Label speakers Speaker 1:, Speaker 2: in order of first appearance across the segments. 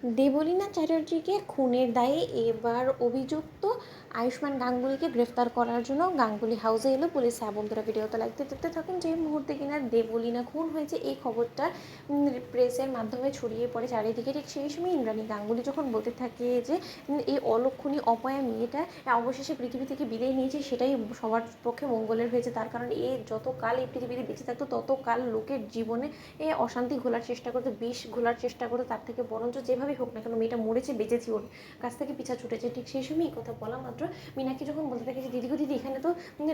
Speaker 1: দেবলীনা চ্যাটার্জিকে খুনের দায়ে এবার অভিযুক্ত আয়ুষ্মান গাঙ্গুলিকে গ্রেফতার করার জন্য গাঙ্গুলি হাউসে এলো পুলিশ। বন্ধুরা ভিডিওতে লাইক দেখতে থাকুন। যে মুহূর্তে কিনা দেবলীনা খুন হয়েছে এই খবরটা প্রেসের মাধ্যমে ছড়িয়ে পড়ে চারিদিকে, ঠিক সেই সময় ইন্দ্রাণী গাঙ্গুলি যখন বলতে থাকে যে এই অলক্ষণী অপয়া মেয়েটা অবশেষে পৃথিবী থেকে বিদায় নিয়েছে, সেটাই সবার পক্ষে মঙ্গলের হয়েছে। তার কারণ এ যতকাল এই পৃথিবীতে বেঁচে থাকতো ততকাল লোকের জীবনে এ অশান্তি ঘোলার চেষ্টা করতো, বিষ ঘোলার চেষ্টা করতো। তার থেকে বরঞ্চ যেভাবে হোক না কেন মেয়েটা মরেছে, বেঁচেছি, ওর কাছ থেকে পিছা ছুটেছে। ঠিক সেই সময় এই কথা বলা মাত্র মীনাকে যখন বলতে থাকে যে দিদি গো দিদি, এখানে তো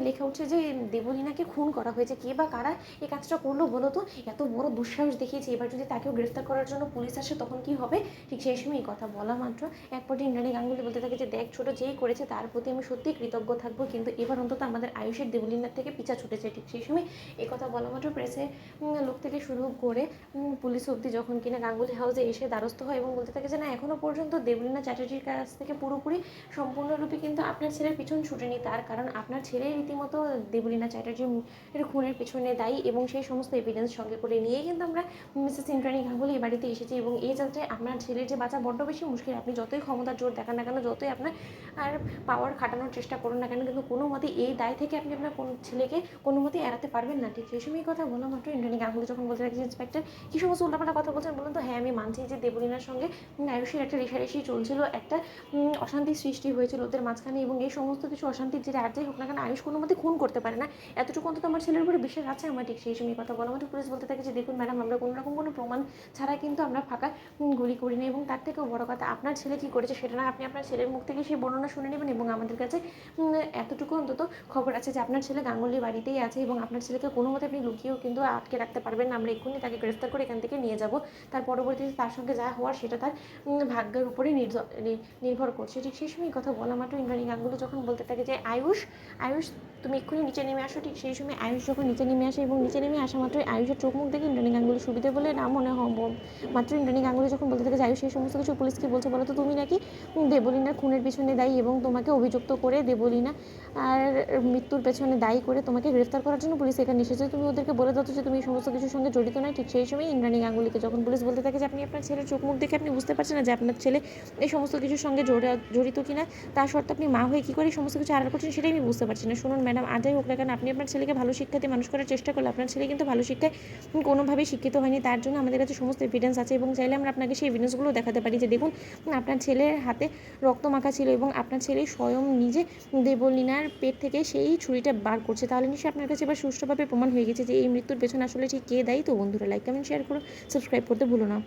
Speaker 1: লেখা উঠছে যে দেবলীনাকে খুন করা হয়েছে, কে বা কারা এই কাজটা করলো বলো তো, এত বড় দুঃসাহস দেখিয়েছে, এবার যদি তাকেও গ্রেফতার করার জন্য পুলিশ আসে তখন কি হবে। ঠিক সেই সময় এই কথা বলা মাত্র এক পর্যায়ে ইন্দ্রাণী গাঙ্গুলি বলতে থাকে যে দেখ ছোট, যেই করেছে তার প্রতি আমি সত্যিই কৃতজ্ঞ থাকবো, কিন্তু এবার অন্তত আমাদের আয়ুষের দেবলীনার থেকে পিছা ছুটেছে। ঠিক সেই সময় এই কথা বলা মাত্র প্রেসে লোক থেকে শুরু করে পুলিশ অবধি যখন কিনা গাঙ্গুলি হাউসে এসে দ্বারস্থ হয় এবং বলতে থাকে যে না, এখনও পর্যন্ত দেবলীনা চ্যাটার্জির কাছ থেকে পুরোপুরি সম্পূর্ণরূপে কিন্তু আপনার ছেলের পিছন ছুটেনি। তার কারণ আপনার ছেলে রীতিমতো দেবলীনা চ্যাটার্জির খুনের পেছনে দায়ী, এবং সেই সমস্ত এভিডেন্স সঙ্গে করে নিয়ে কিন্তু আমরা মিসেস ইন্দ্রাণী গাঙ্গুলি এই বাড়িতে এসেছি। এবং এই যাত্রায় আপনার ছেলের যে বাঁচা বড্ড বেশি মুশকিল। আপনি যতই ক্ষমতার জোর দেখান না কেন, যতই আপনার আর পাওয়ার খাটানোর চেষ্টা করুন না কেন, কিন্তু কোনো মতে এই দায় থেকে আপনি আপনার কোন ছেলেকে কোনো মতেই এড়াতে পারবেন না। ঠিক সেই সময় কথা বলা মাত্র ইন্দ্রাণী গাঙ্গুলি যখন বলতে থাকে ইন্সপেক্টর কী সমস্ত উল্টাপাল্টা কথা বলছেন বলুন তো। হ্যাঁ, আমি মানছি যে দেবলীনার সঙ্গে আয়ুষের একটা রেষারেষি চলছিল, একটা অশান্তির সৃষ্টি হয়েছিল ওদের মাঝখানে, এবং এই সমস্ত কিছু অশান্তির যে আর যাই হোক না কেন আয়ুষ কোনো মতে খুন করতে পারে না, এতটুকু অন্তত আমার ছেলের উপরে বিশ্বাস আছে আমার। ঠিক সেই সময় কথা বলা মাত্র পুলিশ বলতে থাকে যে দেখুন ম্যাডাম, আমরা কোনো রকম কোনো প্রমাণ ছাড়া কিন্তু আমরা ফাঁকা গুলি করিনি, এবং তার থেকেও বড় কথা আপনার ছেলে কী করেছে সেটা না আপনি আপনার ছেলের মুখ থেকে সেই বর্ণনা শুনে নেবেন। এবং আমাদের কাছে এতটুকু অন্তত খবর আছে যে আপনার ছেলে গাঙ্গুলি বাড়িতেই আছে, এবং আপনার ছেলেকে কোনো মতে আপনি লুকিয়েও কিন্তু আটকে রাখতে পারবেন না। আমরা এক্ষুনি তাকে গ্রেফতার করে এখান থেকে নিয়ে যাব, তার পরবর্তীতে তার সঙ্গে যা হওয়ার সেটা তার ভাগ্যের উপরেই নির্ভর করছে। ঠিক সেই সময় কথা বলা মাত্র ইন্দ্রাণী গাঙ্গুলি যখন বলতে থাকে যে আয়ুষ, আয়ুষ তুমি এক্ষুনি নিচে নেমে আসো। ঠিক সেই সময় আয়ুষ যখন নিচে নেমে আসে এবং নিচে নেমে আসা মাত্রই আয়ুষের চোখ মুখ দেখে ইন্দ্রাণী গাঙ্গুলি সুবিধে বলে না মনে মাত্র ইন্দ্রাণী গাঙ্গুলি যখন বলতে থাকে যে আয়ুষ এই সমস্ত কিছু পুলিশকে বলছে, বলো তো তুমি নাকি দেবলীনার খুনের পিছনে দায়ী, এবং তোমাকে অভিযুক্ত করে দেবলীনা আর মৃত্যুর পেছনে দায়ী করে তোমাকে গ্রেফতার করার জন্য পুলিশ এখানে এসেছে, তুমি ওদেরকে বলে দাও যে তুমি এই সমস্ত কিছুর সঙ্গে জড়িত নয়। ঠিক সেই সময় ইন্দ্রাণী গাঙ্গুলিকে যখন পুলিশ বলতে থাকে যে আপনি আপনার ছেলের চোখ মুখ দেখে আপনি বুঝতে পারছেন না যে আপনার ছেলে এই সমস্ত কিছুর সঙ্গে জড়িত কিনা, তার সত্ত্বেও আপনি মা হয়ে কী করে এই সমস্ত কিছু আড়াল করছেন সেটাই আমি বুঝতে পারছি না। শুনুন ম্যাডাম, আর যাই হোক না কেন আপনি আপনার ছেলেকে ভালো শিক্ষা দিয়ে মানুষ করার চেষ্টা করলে আপনার ছেলে কিন্তু ভালো শিক্ষায় কোনোভাবেই শিক্ষিত হয়নি। তার জন্য আমাদের কাছে সমস্ত এভিডেন্স আছে, এবং চাইলে আমরা আপনাকে সেই এভিডেন্সগুলো দেখাতে পারি যে দেখুন আপনার ছেলের হাতে রক্ত মাখা ছিল, এবং আপনার ছেলে স্বয়ং নিজে দেবলীনার পেট থেকে সেই ছুরিটা বার করছে। তাহলে নিশ্চয়ই আপনার কাছে এবার সুষ্ঠুভাবে প্রমাণ হয়ে গেছে যে এই মৃত্যুর পেছনে আসলে ঠিক কে দায়ী। তো বন্ধুরা লাইক কমেন্ট শেয়ার করো, সাবস্ক্রাইব করতে ভুলো না।